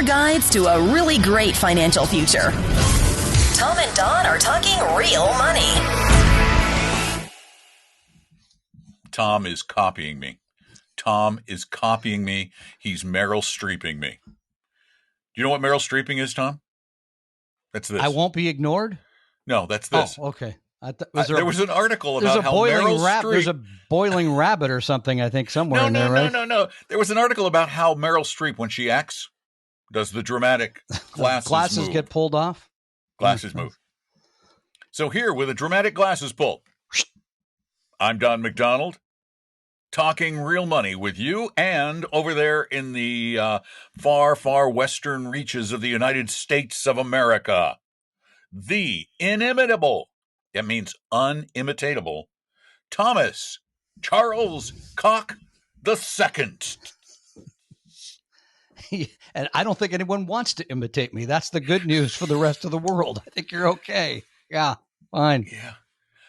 guides to a really great financial future. Tom and Don are talking real money. Tom is copying me. Tom is copying me. He's Meryl Streeping me. Do you know what Meryl Streeping is, Tom? That's this. I won't be ignored? No, that's this. Oh, okay. There was an article about how Meryl Streep... There's a boiling rabbit or something, I think, somewhere in there, right? No. There was an article about how Meryl Streep, when she acts, does the dramatic glasses move. Get pulled off? Glasses move. So here, with a dramatic glasses pull, I'm Don McDonald, talking real money with you, and over there in the far, far western reaches of the United States of America, the inimitable, that means unimitatable, Thomas Charles Koch II. And I don't think anyone wants to imitate me. That's the good news for the rest of the world. I think you're okay. Yeah, fine. Yeah.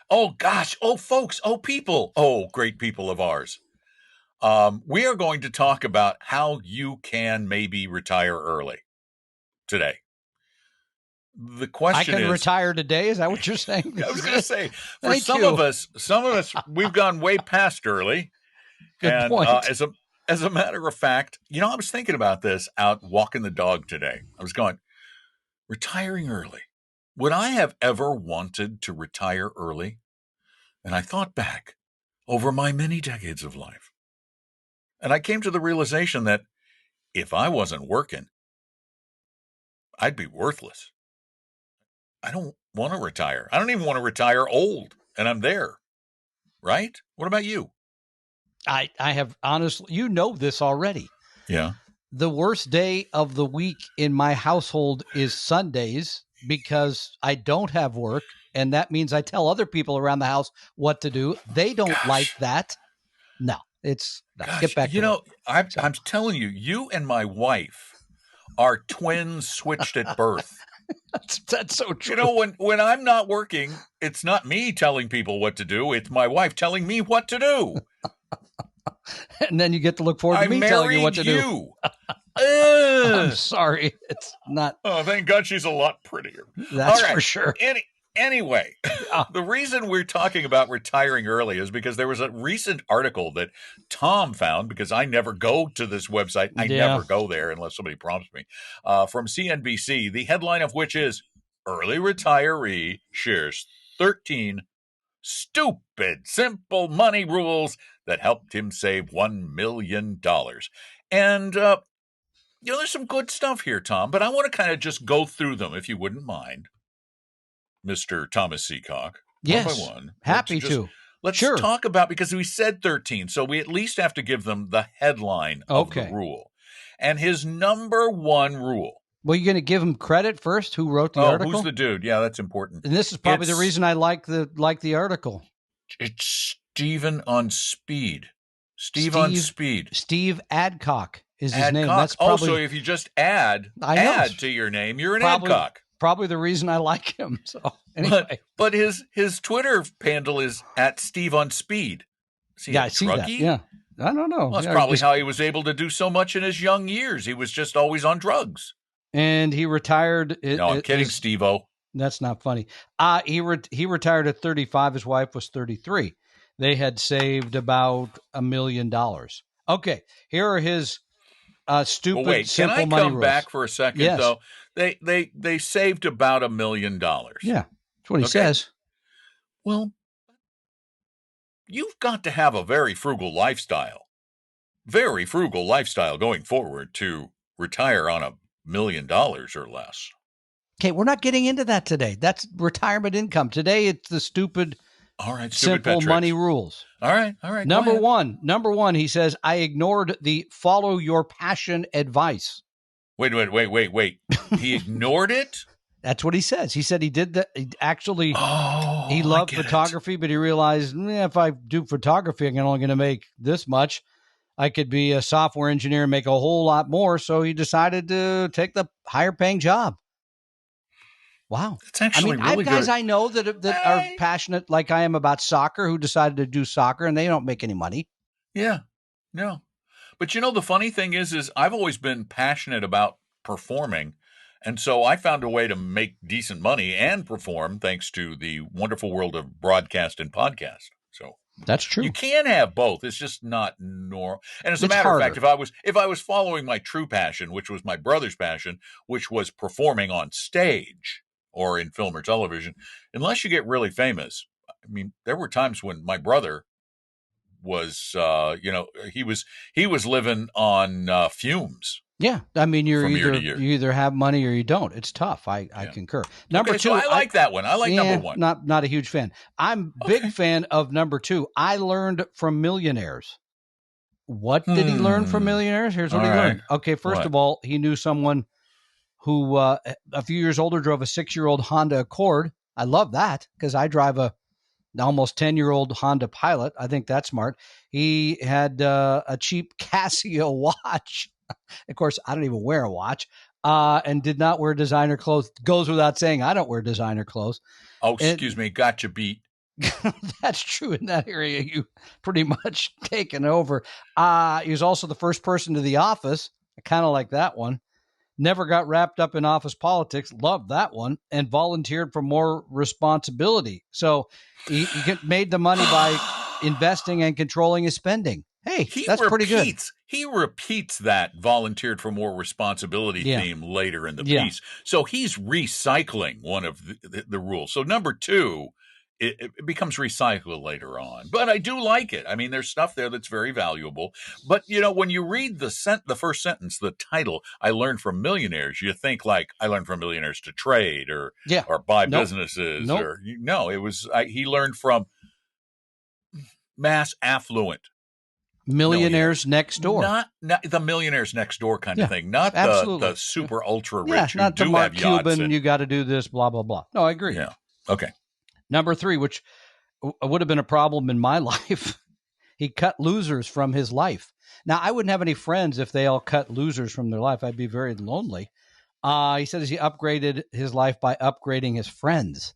Oh, gosh. Oh, folks. Oh, people. Oh, great people of ours. We are going to talk about how you can maybe retire early today. The question is... I can retire today? Is that what you're saying? I was going to say, for some of us, we've gone way past early. Good point. As a matter of fact, I was thinking about this out walking the dog today. I was going, retiring early. Would I have ever wanted to retire early? And I thought back over my many decades of life. And I came to the realization that if I wasn't working, I'd be worthless. I don't want to retire. I don't even want to retire old, and I'm there. Right? What about you? I have honestly, this already. Yeah. The worst day of the week in my household is Sundays because I don't have work, and that means I tell other people around the house what to do. They don't like that. No, get back to work. I'm telling you, you and my wife are twins switched at birth. That's so true. When I'm not working, it's not me telling people what to do. It's my wife telling me what to do. And then you get to look forward to me telling you what to do. I'm sorry. It's not. Oh, thank God she's a lot prettier. That's for sure. Anyway, the reason we're talking about retiring early is because there was a recent article that Tom found, because I never go to this website. I never go there unless somebody prompts me, from CNBC, the headline of which is Early Retiree Shares 13 Stupid Simple Money Rules that helped him save $1 million. And, there's some good stuff here, Tom, but I want to kind of just go through them, if you wouldn't mind, Mr. Thomas C. Koch. Yes, one by one. Happy to. Let's talk about, because we said 13, so we at least have to give them the headline of the rule. And his number one rule. Well, you're going to give him credit first? Who wrote the article? Who's the dude? Yeah, that's important. And this is probably the reason I like the article. It's Stephen on Speed. On Speed. Steve Adcock is his name. That's probably, so if you just add to your name, you're an Adcock. Probably the reason I like him. So anyway, but his Twitter handle is at Steve on Speed. I see that. Yeah, I don't know. Well, that's probably how he was able to do so much in his young years. He was just always on drugs. And he retired. No, I'm kidding, Steve-O. That's not funny. He retired at 35. His wife was 33. They had saved about $1 million. Okay, here are his stupid simple money rules. Can I come back for a second, though? They saved about $1 million. Yeah, that's what he says. Well, you've got to have a very frugal lifestyle going forward to retire on $1 million or less. Okay, we're not getting into that today. That's retirement income. Today, it's the stupid simple money rules. All right. Number one, he says, I ignored the follow your passion advice. Wait. He ignored it? That's what he says. He said he did that. He loved photography, but he realized if I do photography, I'm only going to make this much. I could be a software engineer and make a whole lot more. So he decided to take the higher paying job. Wow. It's actually really I have guys good. I know that are passionate like I am about soccer who decided to do soccer and they don't make any money. Yeah. No. But the funny thing is I've always been passionate about performing. And so I found a way to make decent money and perform thanks to the wonderful world of broadcast and podcast. So that's true. You can have both. It's just not normal. And as a It's matter harder. of fact, if I was following my true passion, which was my brother's passion, which was performing on stage or in film or television, unless you get really famous, I mean, there were times when my brother was, he was living on fumes. Yeah, I mean, you year. either have money or you don't. It's tough. I concur. Number two, so I like that one. I like number one. Not a huge fan. I'm big fan of number two. I learned from millionaires. What did he learn from millionaires? Here's what he learned. Okay, first of all, he knew someone who a few years older drove a 6-year-old Honda Accord. I love that because I drive a almost 10-year-old Honda Pilot. I think that's smart. He had a cheap Casio watch. Of course, I don't even wear a watch, and did not wear designer clothes. Goes without saying, I don't wear designer clothes. Oh, excuse me. Got you beat. That's true. In that area, you pretty much taken over. He was also the first person to the office. I kind of like that one. Never got wrapped up in office politics. Loved that one. And volunteered for more responsibility. So he made the money by investing and controlling his spending. Hey, that's pretty good. He repeats that volunteered for more responsibility theme later in the piece. So he's recycling one of the rules. So number two, it becomes recycled later on. But I do like it. I mean, there's stuff there that's very valuable. But, when you read the first sentence, the title, I learned from millionaires, you think like I learned from millionaires to trade or buy businesses. Or it was he learned from mass affluent. Millionaires next door. Not the millionaires next door kind of thing. Not the super ultra rich who not do the Mark have yachts. Cuban, you got to do this, blah, blah, blah. No, I agree. Yeah. Okay. Number three, which would have been a problem in my life. He cut losers from his life. Now, I wouldn't have any friends if they all cut losers from their life. I'd be very lonely. He says he upgraded his life by upgrading his friends.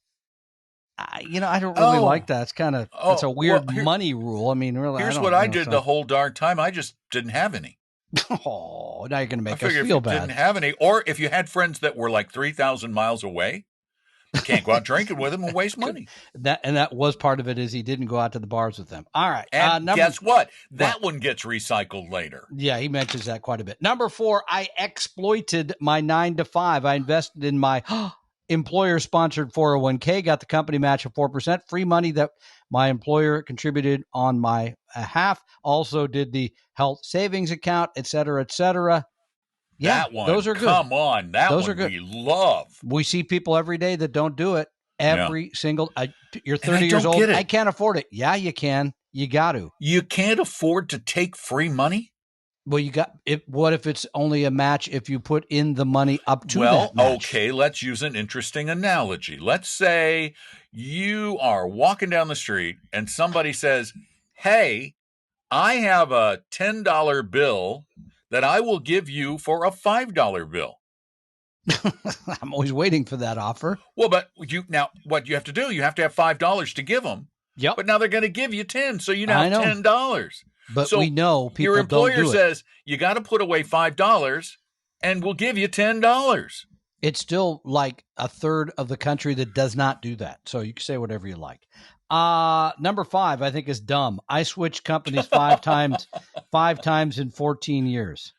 I don't really like that. It's kind of it's a weird money rule. I mean, really. Here's what I did the whole darn time. I just didn't have any. Oh, now you're going to make us feel feel bad. Didn't have any, or if you had friends that were like 3,000 miles away, you can't go out drinking with them and waste money. That was part of it. Is he didn't go out to the bars with them. All right. And guess what? That one gets recycled later. Yeah, he mentions that quite a bit. Number four, I exploited my 9-to-5. I invested in my employer-sponsored 401k, got the company match of 4%, free money that my employer contributed on my behalf. Also did the health savings account, et cetera, et cetera. Yeah, that one, those are good. Come on, those are good. We love. We see people every day that don't do it. Single. You're 30 years old. I can't afford it. Yeah, you can. You got to. You can't afford to take free money? Well, what if it's only a match if you put in the money up to that match? Well, okay, let's use an interesting analogy. Let's say you are walking down the street and somebody says, hey, I have a $10 bill that I will give you for a $5 bill. I'm always waiting for that offer. Well, but what you have to do, you have to have $5 to give them. Yep. But now they're going to give you 10, so you now have $10. But we know people don't do it. Your employer says, you got to put away $5 and we'll give you $10. It's still like a third of the country that does not do that. So you can say whatever you like. Number 5, I think, is dumb. I switched companies 5 times in 14 years.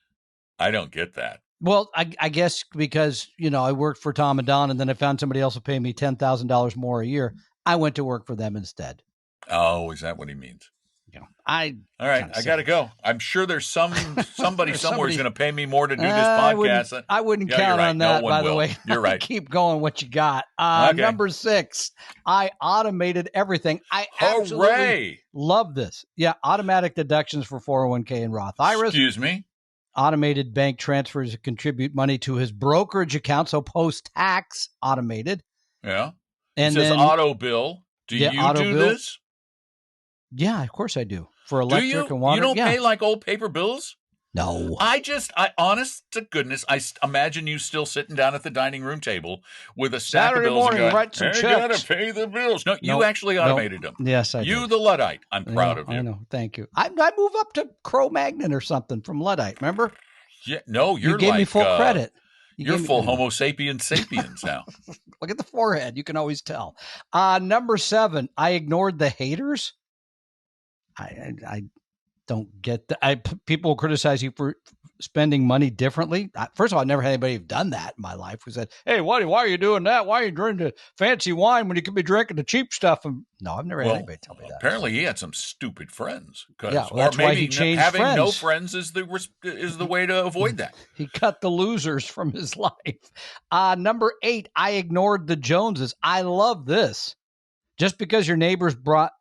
I don't get that. Well, I guess because, I worked for Tom and Don and then I found somebody else who paid me $10,000 more a year. I went to work for them instead. Oh, is that what he means? All right, I got to go. I'm sure there's somebody somewhere who's going to pay me more to do this podcast. I wouldn't count on that, by the way. You're right. Keep going what you got. Number 6, I automated everything. I absolutely love this. Yeah, automatic deductions for 401k and Roth IRAs. Excuse me? Automated bank transfers to contribute money to his brokerage account, so post-tax automated. Yeah. And it says then auto bill. Do you do this? Yeah, of course I do. For electric and water. You don't pay like old paper bills? No. Honest to goodness, I imagine you still sitting down at the dining room table with a stack Saturday of bills morning, and going, write some checks. I got to pay the bills. No, you actually automated them. Yes, I did. You, the Luddite. I'm proud of you. I know. Thank you. I move up to Cro-Magnon or something from Luddite, remember? Yeah, no, you gave me full credit. You're full Homo sapiens sapiens now. Look at the forehead. You can always tell. Number 7, I ignored the haters. I don't get that. People will criticize you for spending money differently. First of all, I never had anybody who've done that in my life who said, hey, why are you doing that? Why are you drinking the fancy wine when you could be drinking the cheap stuff? And no, I've never had anybody tell me that. Apparently he had some stupid friends. Yeah, well, that's why he changed having friends. No friends is the way to avoid that. He cut the losers from his life. Number 8, I ignored the Joneses. I love this. Just because your neighbors bought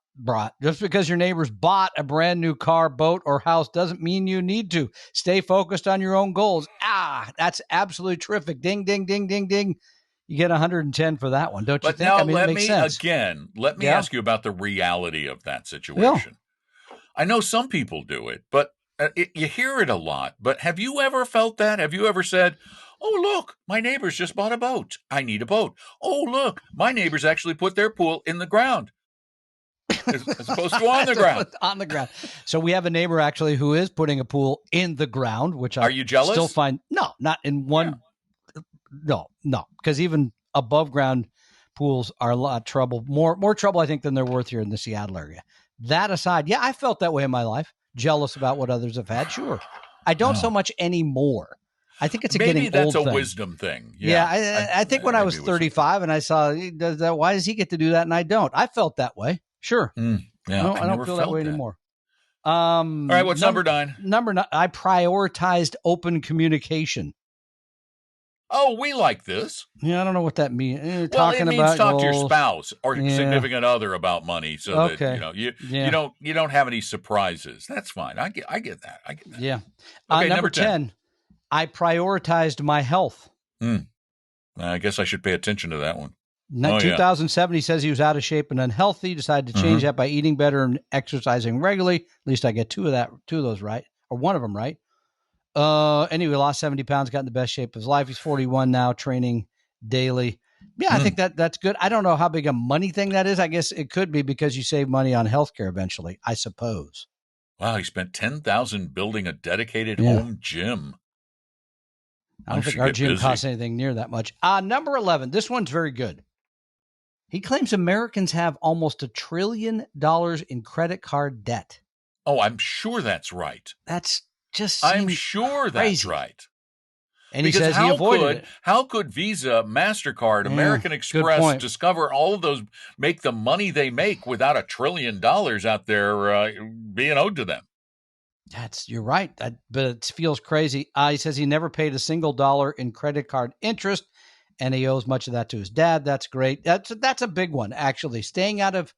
a brand new car, boat, or house doesn't mean you need to. Stay focused on your own goals. That's absolutely terrific. Ding, ding, ding, ding, ding. You get 110 for that one, don't you think? Now, let me ask you about the reality of that situation. Yeah. I know some people do it, but you hear it a lot. But have you ever felt that? Have you ever said, oh, look, my neighbors just bought a boat. I need a boat. Oh, look, my neighbors actually put their pool in the ground. As opposed to on the ground. On the ground. So we have a neighbor actually who is putting a pool in the ground, which I Are you jealous? Still find no, not in one. Yeah. No, because even above ground pools are a lot of trouble. More trouble, I think, than they're worth here in the Seattle area. That aside, yeah, I felt that way in my life. Jealous about what others have had. Sure, I don't so much anymore. I think it's Maybe getting old that's a thing. Wisdom thing. Yeah, I think when I was 35 and I saw that, why does he get to do that and I don't? I felt that way. Sure. Yeah, no, I don't feel that way anymore. All right, what's number 9? Number 9, I prioritized open communication. Oh, we like this. Yeah, I don't know what that means. Well, it means talk to your spouse or significant other about money, so that you don't have any surprises. That's fine. I get that. Yeah. Okay, number 10, I prioritized my health. I guess I should pay attention to that one. 2007, he says he was out of shape and unhealthy. Decided to change that by eating better and exercising regularly. At least I get two of those right, or one of them right. Anyway, lost 70 pounds, got in the best shape of his life. He's 41 now, training daily. Yeah, I think that's good. I don't know how big a money thing that is. I guess it could be because you save money on healthcare eventually, I suppose. Wow, he spent $10,000 building a dedicated home gym. I don't think our gym costs anything near that much. Number 11, this one's very good. He claims Americans have almost $1 trillion in credit card debt. Oh, I'm sure that's right. That's just I'm sure that's right. And he says he avoided it. How could Visa, MasterCard, American Express, Discover, all of those make the money they make without $1 trillion out there being owed to them? You're right. But it feels crazy. He says he never paid a single dollar in credit card interest, and he owes much of that to his dad. That's great. That's a big one, actually. Staying out of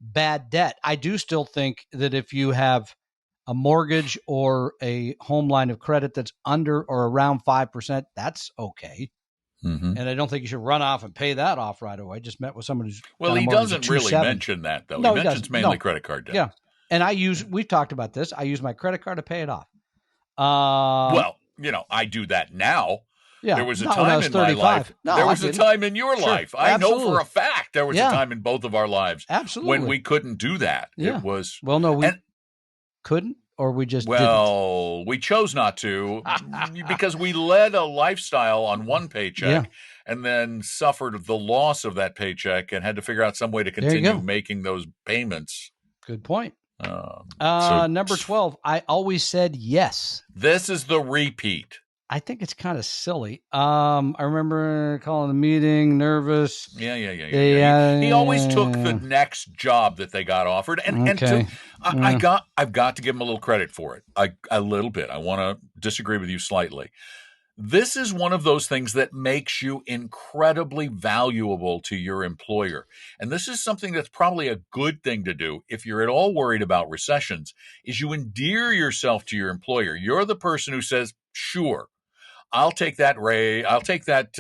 bad debt. I do still think that if you have a mortgage or a home line of credit that's under or around 5%, that's okay. And I don't think you should run off and pay that off right away. Just met with someone who's he doesn't really mention that, though. No, he mentions mainly credit card debt. Yeah. And we've talked about this. I use my credit card to pay it off. I do that now. Yeah, there was a time in my life. There was a time in your life. I know for a fact there was a time in both of our lives when we couldn't do that. Yeah. It was we couldn't, or we just didn't. We chose not to because we led a lifestyle on one paycheck and then suffered the loss of that paycheck and had to figure out some way to continue making those payments. Good point. Number 12, I always said yes. This is the repeat. I think it's kind of silly. I remember calling a meeting, nervous. Yeah. He always took the next job that they got offered, I've got to give him a little credit for it. A little bit. I want to disagree with you slightly. This is one of those things that makes you incredibly valuable to your employer. And this is something that's probably a good thing to do if you're at all worried about recessions, is you endear yourself to your employer. You're the person who says, sure, I'll take that I'll take that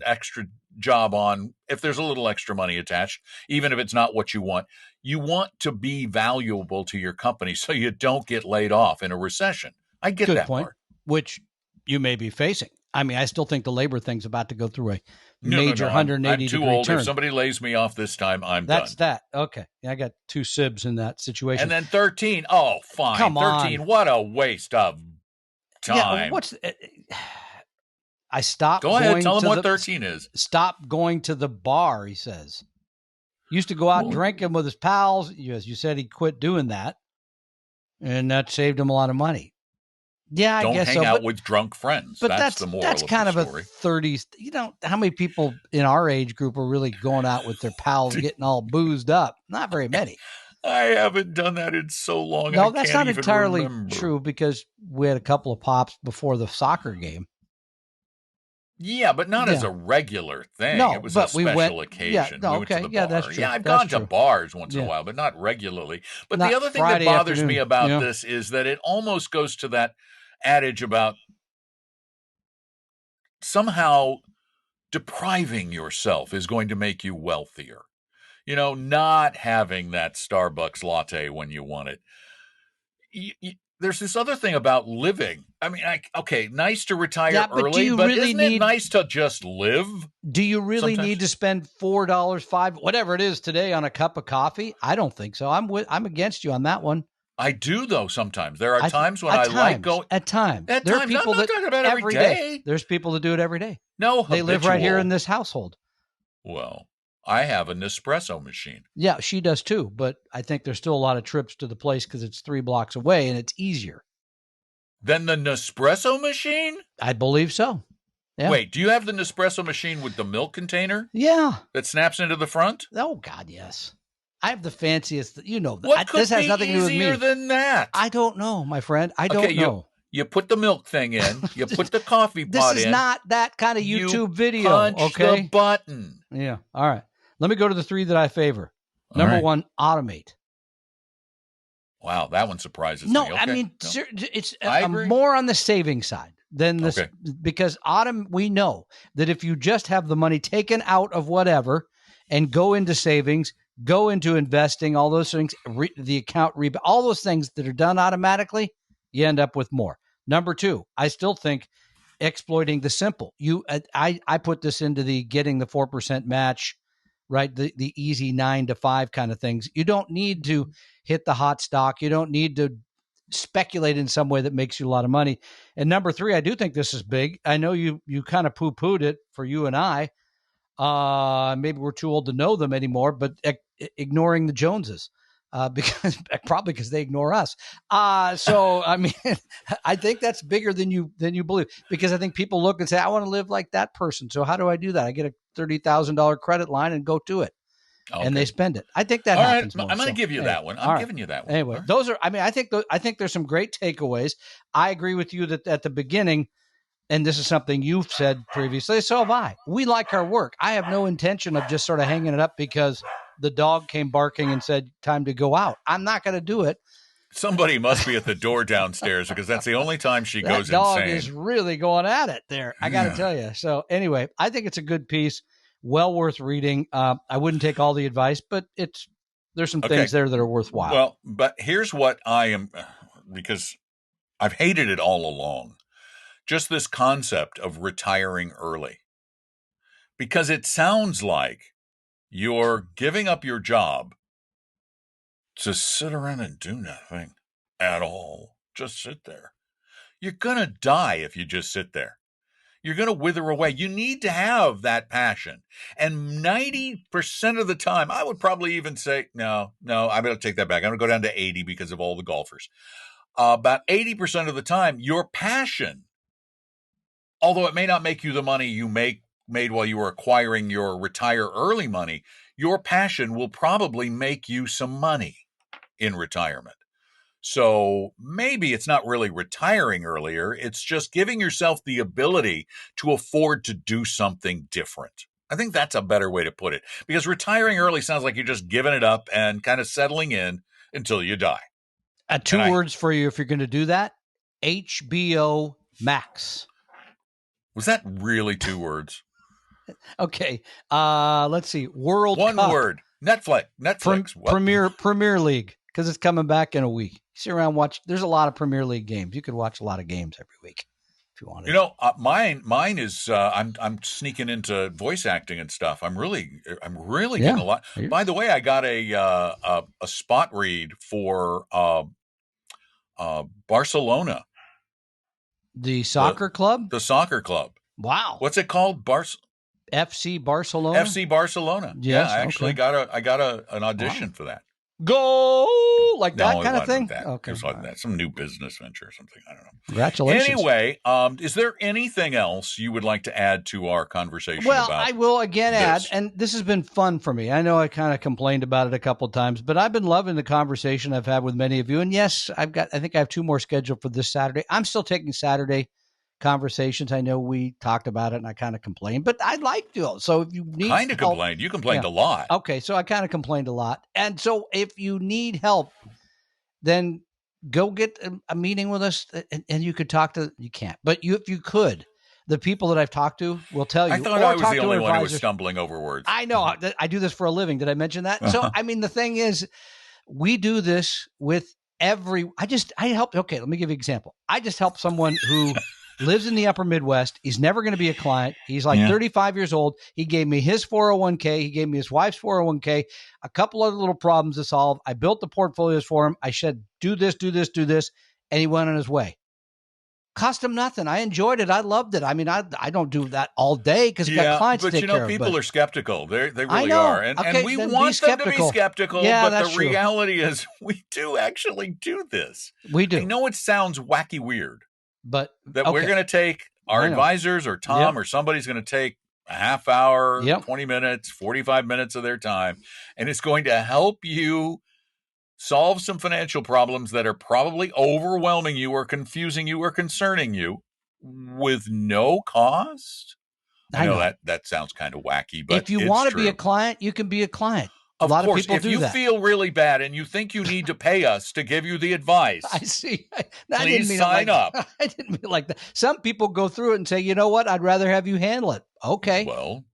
extra job on if there's a little extra money attached, even if it's not what you want. You want to be valuable to your company so you don't get laid off in a recession. I get that part. Which you may be facing. I mean, I still think the labor thing's about to go through a major 180 degree turn. I'm too old. If somebody lays me off this time, I'm done. That's that. Okay. Yeah, I got 2 sibs in that situation. And then 13. Oh, fine. Come 13. On. What a waste of time. Yeah, I stopped. Go ahead. Tell them what 13 is. Stop going to the bar, he says. Used to go out drinking with his pals. As you said, he quit doing that. And that saved him a lot of money. Yeah, I guess so. Don't hang out with drunk friends. But that's the moral that's of kind the of story. a 30s. How many people in our age group are really going out with their pals getting all boozed up? Not very many. I haven't done that in so long. No, that's not entirely remember. True because we had a couple of pops before the soccer game. Yeah, but not as a regular thing. No, it was a special occasion. Yeah, we went to the bar. That's true. I've gone to bars once in a while, but not regularly. But not the other thing Friday that bothers afternoon. me about this is that it almost goes to that adage about somehow depriving yourself is going to make you wealthier. Not having that Starbucks latte when you want it. There's this other thing about living. I mean, nice to retire early, but isn't it nice to just live? Do you really need to spend $4, $5, whatever it is today on a cup of coffee? I don't think so. I'm against you on that one. I do, though, sometimes. There are times when I like going. At times. There are people I'm not talking about every day. There's people that do it every day. No, they live right here in this household. Well, I have a Nespresso machine. Yeah, she does too. But I think there's still a lot of trips to the place because it's 3 blocks away and it's easier. Than the Nespresso machine? I believe so. Yeah. Wait, do you have the Nespresso machine with the milk container? Yeah. That snaps into the front? Oh, God, yes. I have the fanciest, What could this has nothing to do with me. easier than that? I don't know, my friend. I don't know. You put the milk thing in. You put the coffee pot in. This is not that kind of YouTube video. Punch the button. Yeah. All right. Let me go to the 3 that I favor. Number 1, automate. Wow, that one surprises me. Okay. I mean, it's more on the saving side than this because we know that if you just have the money taken out of whatever and go into savings, go into investing, all those things, the account all those things that are done automatically, you end up with more. Number 2, I still think exploiting the simple. I put this into the getting the 4% match, right? The easy 9 to 5 kind of things. You don't need to hit the hot stock. You don't need to speculate in some way that makes you a lot of money. And number 3, I do think this is big. I know you kind of poo-pooed it for you and I. Maybe we're too old to know them anymore, but ignoring the Joneses. Because they ignore us. So I mean, I think that's bigger than you believe, because I think people look and say, I want to live like that person. So how do I do that? I get a $30,000 credit line and go to it. Okay. And they spend it. I think that happens. Right. I'm going to give you that one. I'm giving you that one. Anyway, those are, I think there's some great takeaways. I agree with you that at the beginning, and this is something you've said previously, so have I. We like our work. I have no intention of just sort of hanging it up because the dog came barking and said, time to go out. I'm not going to do it. Somebody must be at the door downstairs because that's the only time she goes insane. That dog is really going at it there. I got to tell you. So anyway, I think it's a good piece. Well worth reading. I wouldn't take all the advice, but there's some things there that are worthwhile. Well, but here's what I am, because I've hated it all along. Just this concept of retiring early. Because it sounds like you're giving up your job to sit around and do nothing at all. Just sit there. You're going to die if you just sit there. You're going to wither away. You need to have that passion. And 90% of the time, I would probably even say, no, I'm going to take that back. I'm going to go down to 80 because of all the golfers. About 80% of the time, your passion, although it may not make you the money you made while you were acquiring your retire early money, your passion will probably make you some money in retirement. So maybe it's not really retiring earlier. It's just giving yourself the ability to afford to do something different. I think that's a better way to put it, because retiring early sounds like you're just giving it up and kind of settling in until you die. 2 words for you if you're going to do that: HBO Max. Was that really 2 words? Okay. Let's see. World Cup. One word. Netflix. Premier League, because it's coming back in a week. Sit around and watch. There's a lot of Premier League games. You could watch a lot of games every week if you wanted. Mine is I'm sneaking into voice acting and stuff. I'm really getting a lot. By the way, I got a spot read for Barcelona. The soccer club? The soccer club. Wow. What's it called? FC Barcelona? FC Barcelona. Yes, yeah, I actually okay. got an audition for that. Go like that No, kind it of thing? wasn't that. Okay. It wasn't that. Some new business venture or something. I don't know. Congratulations. Anyway, is there anything else you would like to add to our conversation Well, about I will again add, this? and this has been fun for me. I know I kind of complained about it a couple of times, but I've been loving the conversation I've had with many of you. And yes, I think I have 2 more scheduled for this Saturday. I'm still taking Saturday conversations. I know we talked about it and I kind of complained, but I like to. So if you need kind of complained, you complained a lot. Okay, so I kind of complained a lot. And so if you need help, then go get a meeting with us and you could talk to, you can't, but if you could, the people that I've talked to will tell you. I thought I was the only one who was stumbling over words. I know. I do this for a living. Did I mention that? So, I mean, the thing is, we do this with I help. Okay, let me give you an example. I just helped someone who lives in the upper Midwest. He's never going to be a client. He's like 35 years old. He gave me his 401k. He gave me his wife's 401k, a couple other little problems to solve. I built the portfolios for him. I said, do this, do this, do this. And he went on his way. Cost him nothing. I enjoyed it. I loved it. I mean, I don't do that all day because I've got clients to take care of. But people are skeptical. They really are. And we want them to be skeptical, yeah, but the reality is we do actually do this. We do. I know it sounds wacky weird, but that we're going to take our advisors or Tom or somebody's going to take a half hour, 20 minutes, 45 minutes of their time, and it's going to help you solve some financial problems that are probably overwhelming you or confusing you or concerning you with no cost. I know that sounds kind of wacky, but if you want to be a client, you can be a client. Of course, if you feel really bad and you think you need to pay us to give you the advice, I see. Please sign up. I didn't mean it like that. Some people go through it and say, you know what? I'd rather have you handle it. Okay. Well,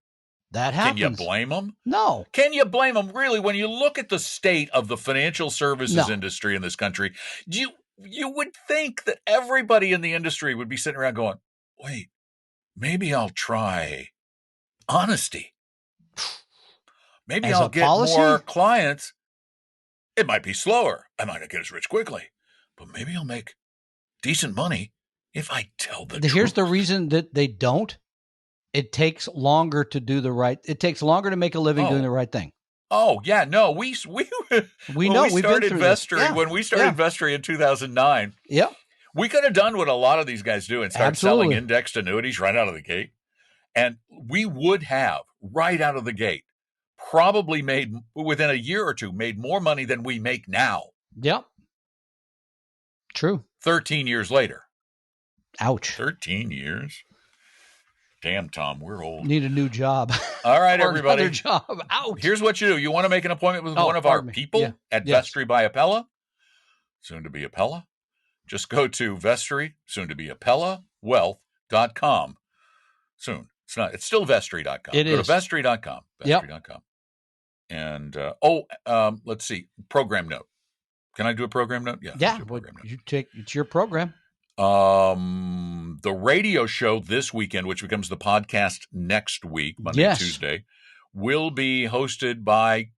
that happens. Can you blame them? No. Can you blame them? Really, when you look at the state of the financial services industry in this country, you would think that everybody in the industry would be sitting around going, wait, maybe I'll try honesty. Maybe I'll get more clients. It might be slower. I might not get as rich quickly, but maybe I'll make decent money if I tell the truth. Here's the reason that they don't. It takes longer to do it takes longer to make a living doing the right thing. Oh, yeah. No, we know we started Vestory. When we started Vestory in 2009, we could have done what a lot of these guys do and start selling indexed annuities right out of the gate. And we would have, right out of the gate, probably made, within a year or two, made more money than we make now. Yep. True. 13 years later. Ouch. 13 years? Damn, Tom, we're old. Need a new job. All right, everybody. Another job. Ouch. Here's what you do. You want to make an appointment with one of our people at Vestory by Appella, soon to be Appella. Just go to Vestory, soon to be AppellaWealth.com. Soon. It's still Vestory.com. Go to Vestory.com. Vestory.com. And, let's see. Program note. Can I do a program note? Yeah. Yeah. It's your program. The radio show this weekend, which becomes the podcast next week, Monday, Tuesday, will be hosted by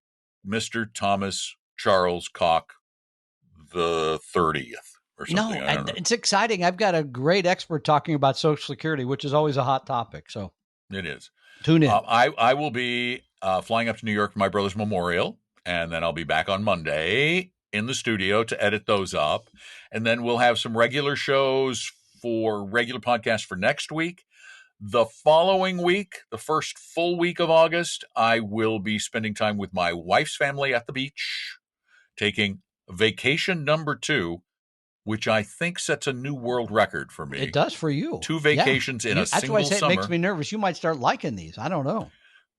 Mr. Thomas Charles Koch the 30th or something. No, it's exciting. I've got a great expert talking about Social Security, which is always a hot topic. So it is. Tune in. I will be flying up to New York for my brother's memorial, and then I'll be back on Monday in the studio to edit those up. And then we'll have some regular shows for regular podcasts for next week. The following week, the first full week of August, I will be spending time with my wife's family at the beach, taking vacation number 2, which I think sets a new world record for me. It does for you. 2 vacations in a single That's why I say summer. It makes me nervous. You might start liking these. I don't know.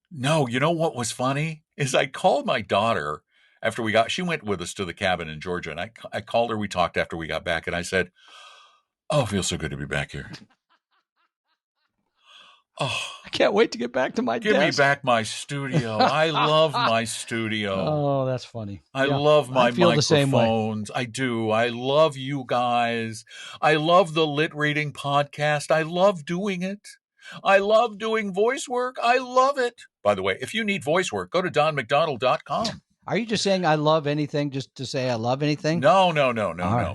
No, you know what was funny is I called my daughter after she went with us to the cabin in Georgia, and I called her. We talked after we got back, and I said, "Oh, it feels so good to be back here. Oh, I can't wait to get back to my desk. Give me back my studio. I love my studio. Oh, that's funny. I love my microphones. I do. I love you guys. I love the Lit Reading podcast. I love doing it. I love doing voice work. I love it. By the way, if you need voice work, go to donmcdonald.com. Are you just saying I love anything just to say I love anything? No.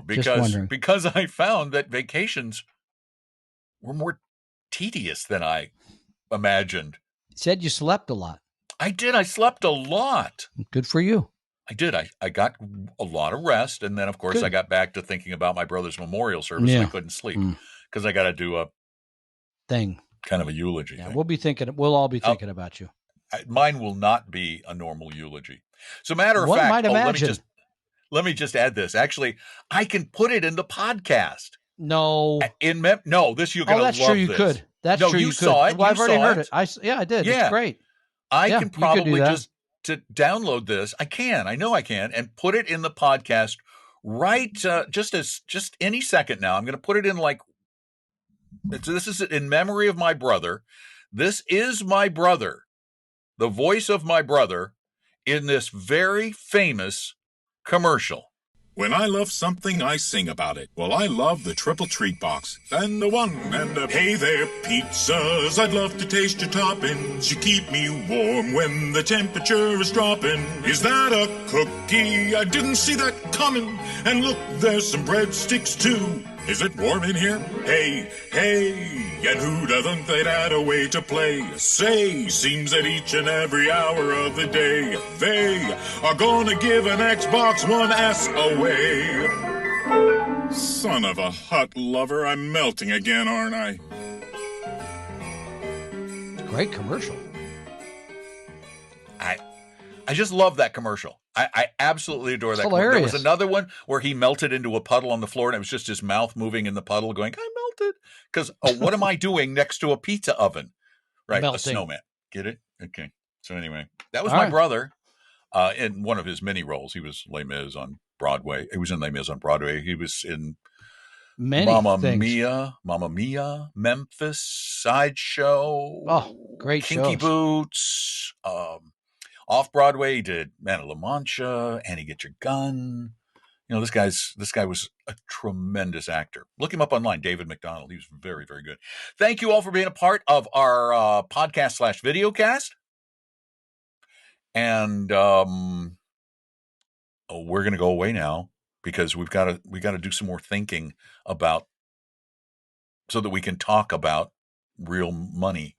Because I found that vacations were more tedious than I imagined. Said you slept a lot. I did. I slept a lot. Good for you. I did. I got a lot of rest. And then, of course, I got back to thinking about my brother's memorial service. Yeah. I couldn't sleep because I got to do a thing, kind of a eulogy. Yeah, thing. We'll all be thinking about you. Mine will not be a normal eulogy. So, matter of fact, let me just add this. Actually, I can put it in the podcast. No. No, this you're going to love this. That's true. You could. That's true. You saw it. Well, I've already heard it. I did. Yeah. It's great. I can probably just to download this. I know I can, and put it in the podcast right just any second now. I'm going to put it in this is in memory of my brother. This is my brother, the voice of my brother in this very famous commercial. When I love something, I sing about it. Well, I love the triple treat box. And the one and the hey there pizzas. I'd love to taste your toppings. You keep me warm when the temperature is dropping. Is that a cookie? I didn't see that coming. And look, there's some breadsticks too. Is it warm in here? Hey, and who doesn't they'd add a way to play? Say, seems that each and every hour of the day, they are gonna give an Xbox One S away. Son of a hut lover, I'm melting again, aren't I? Great commercial. I just love that commercial. I absolutely adore that. Hilarious. There was another one where he melted into a puddle on the floor, and it was just his mouth moving in the puddle going, I melted. Because what am I doing next to a pizza oven? Right, melting. A snowman. Get it? Okay. So anyway, that was my brother in one of his many roles. He was Les Mis on Broadway. He was in Les Mis on Broadway. He was in Mamma Mia, Memphis, Sideshow. Oh, great Kinky shows. Boots. Off-Broadway, he did Man of La Mancha, Annie Get Your Gun. You know, this guy was a tremendous actor. Look him up online, David McDonald. He was very, very good. Thank you all for being a part of our podcast/videocast. And we're going to go away now because we got to do some more thinking about so that we can talk about real money.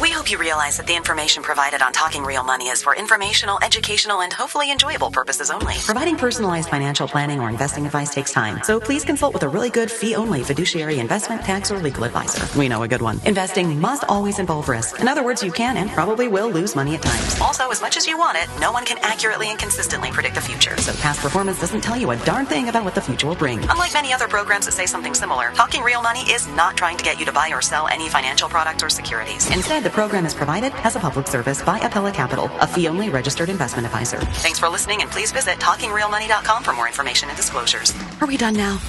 We hope you realize that the information provided on Talking Real Money is for informational, educational, and hopefully enjoyable purposes only. Providing personalized financial planning or investing advice takes time, so please consult with a really good fee-only fiduciary investment, tax, or legal advisor. We know a good one. Investing must always involve risk. In other words, you can and probably will lose money at times. Also, as much as you want it, no one can accurately and consistently predict the future, so past performance doesn't tell you a darn thing about what the future will bring. Unlike many other programs that say something similar, Talking Real Money is not trying to get you to buy or sell any financial products or securities. Instead, the program is provided as a public service by Appella Capital, a fee-only registered investment advisor. Thanks for listening, and please visit TalkingRealMoney.com for more information and disclosures. Are we done now?